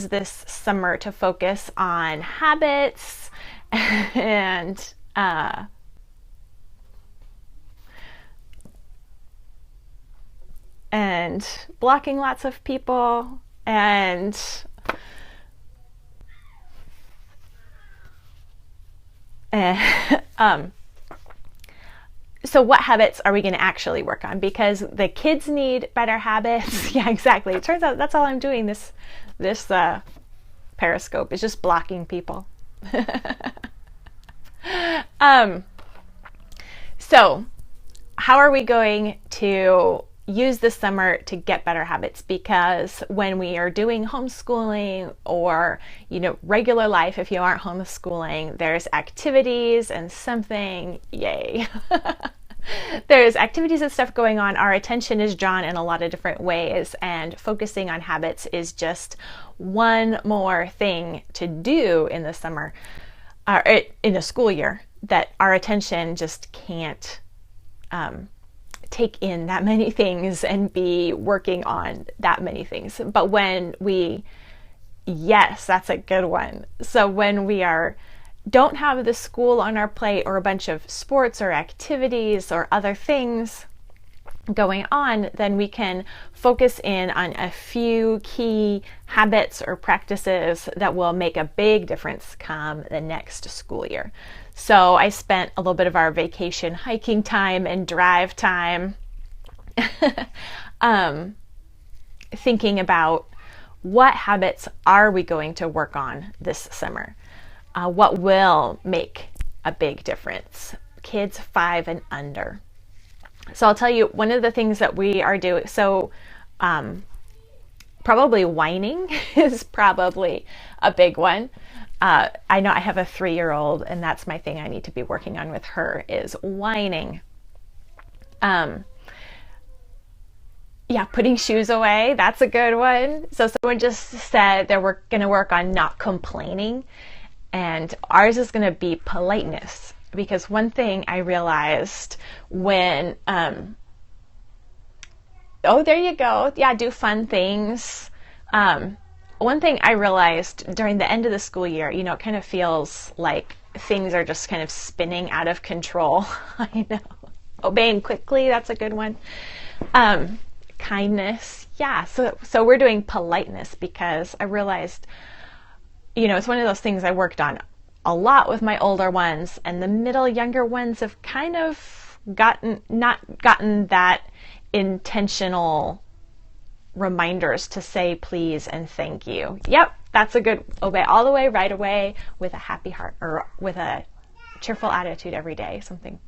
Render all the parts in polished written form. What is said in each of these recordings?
this summer to focus on habits and blocking lots of people and so what habits are we going to actually work on? Because the kids need better habits. Yeah, exactly. It turns out that's all I'm doing this Periscope is just blocking people. So how are we going to use this summer to get better habits? Because when we are doing homeschooling or, regular life, if you aren't homeschooling, there's activities and something, yay. There's activities and stuff going on. Our attention is drawn in a lot of different ways, and focusing on habits is just one more thing to do in the summer, in the school year, that our attention just can't take in that many things and be working on that many things. But yes, that's a good one. So when we don't have the school on our plate or a bunch of sports or activities or other things going on, then we can focus in on a few key habits or practices that will make a big difference come the next school year. So I spent a little bit of our vacation hiking time and drive time thinking about what habits are we going to work on this summer? What will make a big difference? Kids 5 and under. So I'll tell you, one of the things that we are doing, probably whining is probably a big one. I know I have a 3-year-old, and that's my thing I need to be working on with her, is whining. Putting shoes away, that's a good one. So someone just said they were going to work on not complaining, and ours is going to be politeness. Because one thing I realized when, there you go. Yeah, do fun things. One thing I realized during the end of the school year, it kind of feels like things are just kind of spinning out of control. I know. Obeying quickly, that's a good one. Kindness. Yeah, so we're doing politeness because I realized, it's one of those things I worked on a lot with my older ones, and the younger ones have kind of not gotten that intentional reminders to say please and thank you. Yep, that's a good obey all the way, right away, with a happy heart or with a cheerful attitude every day, something.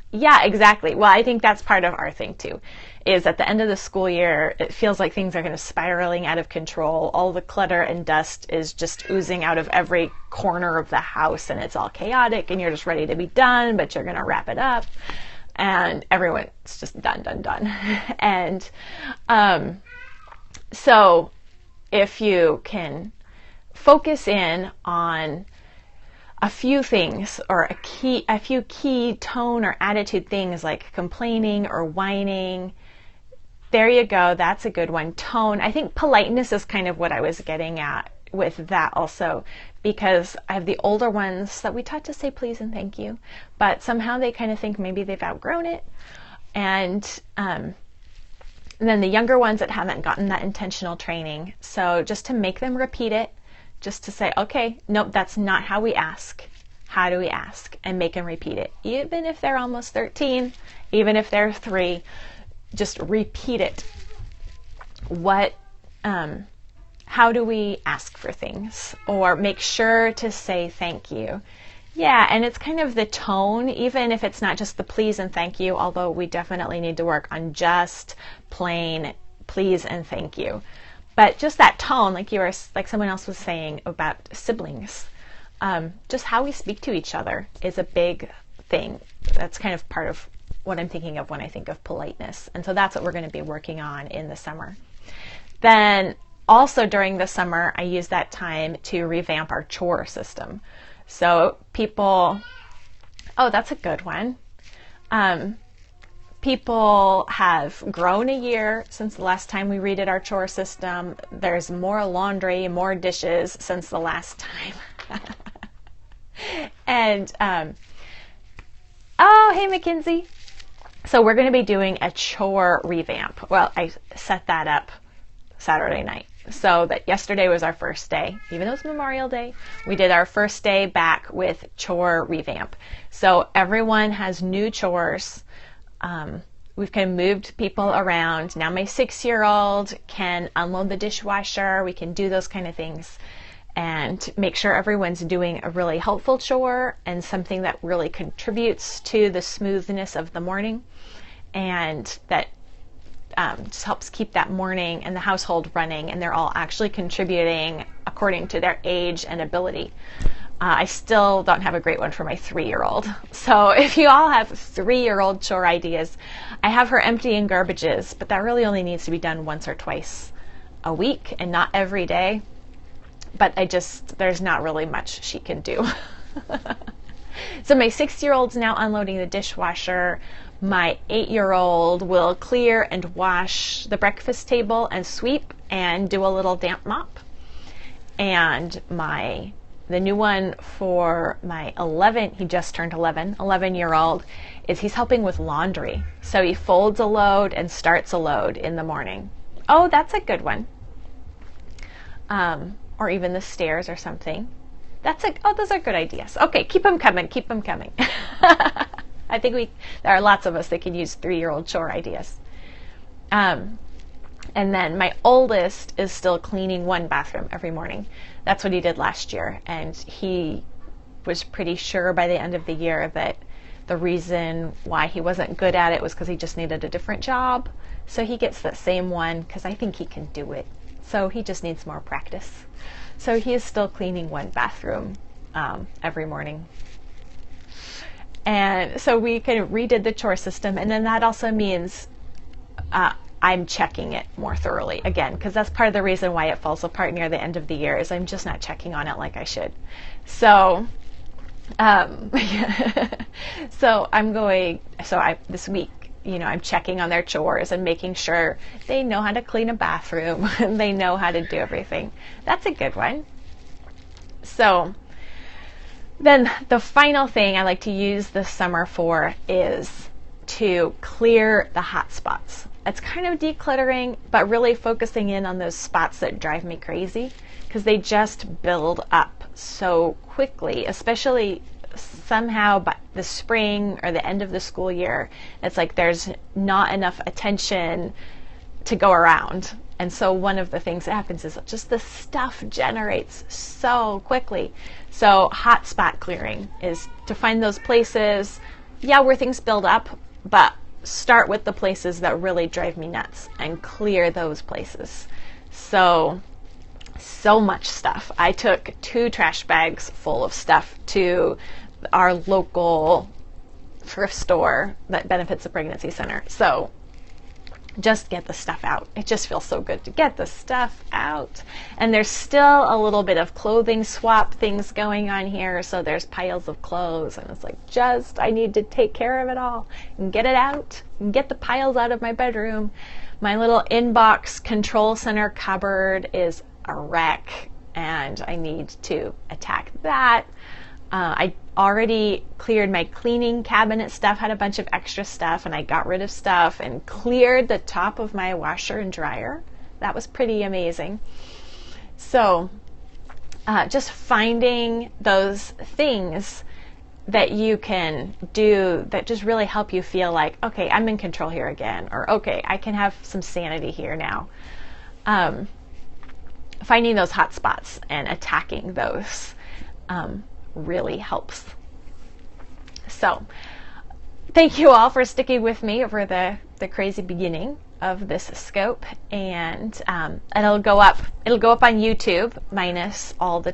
Yeah, exactly. Well, I think that's part of our thing too, is at the end of the school year, it feels like things are kind of spiraling out of control. All the clutter and dust is just oozing out of every corner of the house, and it's all chaotic, and you're just ready to be done, but you're going to wrap it up, and everyone's just done. And so if you can focus in on a few things, or a few key tone or attitude things like complaining or whining, there you go. That's a good one. Tone. I think politeness is kind of what I was getting at with that also, because I have the older ones that we taught to say please and thank you, but somehow they kind of think maybe they've outgrown it. And then the younger ones that haven't gotten that intentional training. So just to make them repeat it, just to say, okay, nope, that's not how we ask. How do we ask? And make them repeat it. Even if they're almost 13, even if they're 3, just repeat it. How do we ask for things? Or make sure to say thank you. Yeah, and it's kind of the tone, even if it's not just the please and thank you, although we definitely need to work on just plain please and thank you. But just that tone, like someone else was saying about siblings, just how we speak to each other is a big thing. That's kind of part of what I'm thinking of when I think of politeness. And so that's what we're going to be working on in the summer. Then also during the summer, I use that time to revamp our chore system. So that's a good one. People have grown a year since the last time we redid our chore system. There's more laundry, more dishes since the last time. And, oh, hey, Mackenzie. So we're going to be doing a chore revamp. Well, I set that up Saturday night. So that yesterday was our first day. Even though it's Memorial Day, we did our first day back with chore revamp. So everyone has new chores. We've kind of moved people around. Now my 6-year-old can unload the dishwasher. We can do those kind of things and make sure everyone's doing a really helpful chore and something that really contributes to the smoothness of the morning, and that just helps keep that morning and the household running, and they're all actually contributing according to their age and ability. I still don't have a great one for my 3-year-old. So if you all have 3-year-old chore ideas, I have her emptying garbages, but that really only needs to be done once or twice a week and not every day. But there's not really much she can do. So my 6-year-old's now unloading the dishwasher. My 8-year-old will clear and wash the breakfast table and sweep and do a little damp mop. And the new one for my he just turned 11-year-old, he's helping with laundry. So he folds a load and starts a load in the morning. Oh, that's a good one. Or even the stairs or something. Those are good ideas. Okay, keep them coming. I think there are lots of us that can use 3-year-old chore ideas. And then my oldest is still cleaning one bathroom every morning. That's what he did last year. And he was pretty sure by the end of the year that the reason why he wasn't good at it was because he just needed a different job. So he gets that same one because I think he can do it. So he just needs more practice. So he is still cleaning one bathroom every morning. And so we kind of redid the chore system. And then that also means I'm checking it more thoroughly again, because that's part of the reason why it falls apart near the end of the year is I'm just not checking on it like I should. So, this week, I'm checking on their chores and making sure they know how to clean a bathroom and they know how to do everything. That's a good one. So then the final thing I like to use this summer for is to clear the hot spots. It's kind of decluttering, but really focusing in on those spots that drive me crazy because they just build up so quickly, especially somehow by the spring or the end of the school year. It's like there's not enough attention to go around. And so one of the things that happens is just the stuff generates so quickly. So hot spot clearing is to find those places, where things build up, but start with the places that really drive me nuts and clear those places. So much stuff. I took 2 trash bags full of stuff to our local thrift store that benefits the pregnancy center. So just get the stuff out. It just feels so good to get the stuff out. And there's still a little bit of clothing swap things going on here. So there's piles of clothes and it's like, I need to take care of it all and get it out and get the piles out of my bedroom. My little inbox control center cupboard is a wreck and I need to attack that. I already cleared my cleaning cabinet stuff, had a bunch of extra stuff, and I got rid of stuff and cleared the top of my washer and dryer. That was pretty amazing. So just finding those things that you can do that just really help you feel like, okay, I'm in control here again, or okay, I can have some sanity here now. Finding those hot spots and attacking those really helps. So thank you all for sticking with me over the crazy beginning of this scope, and it'll go up on YouTube minus all the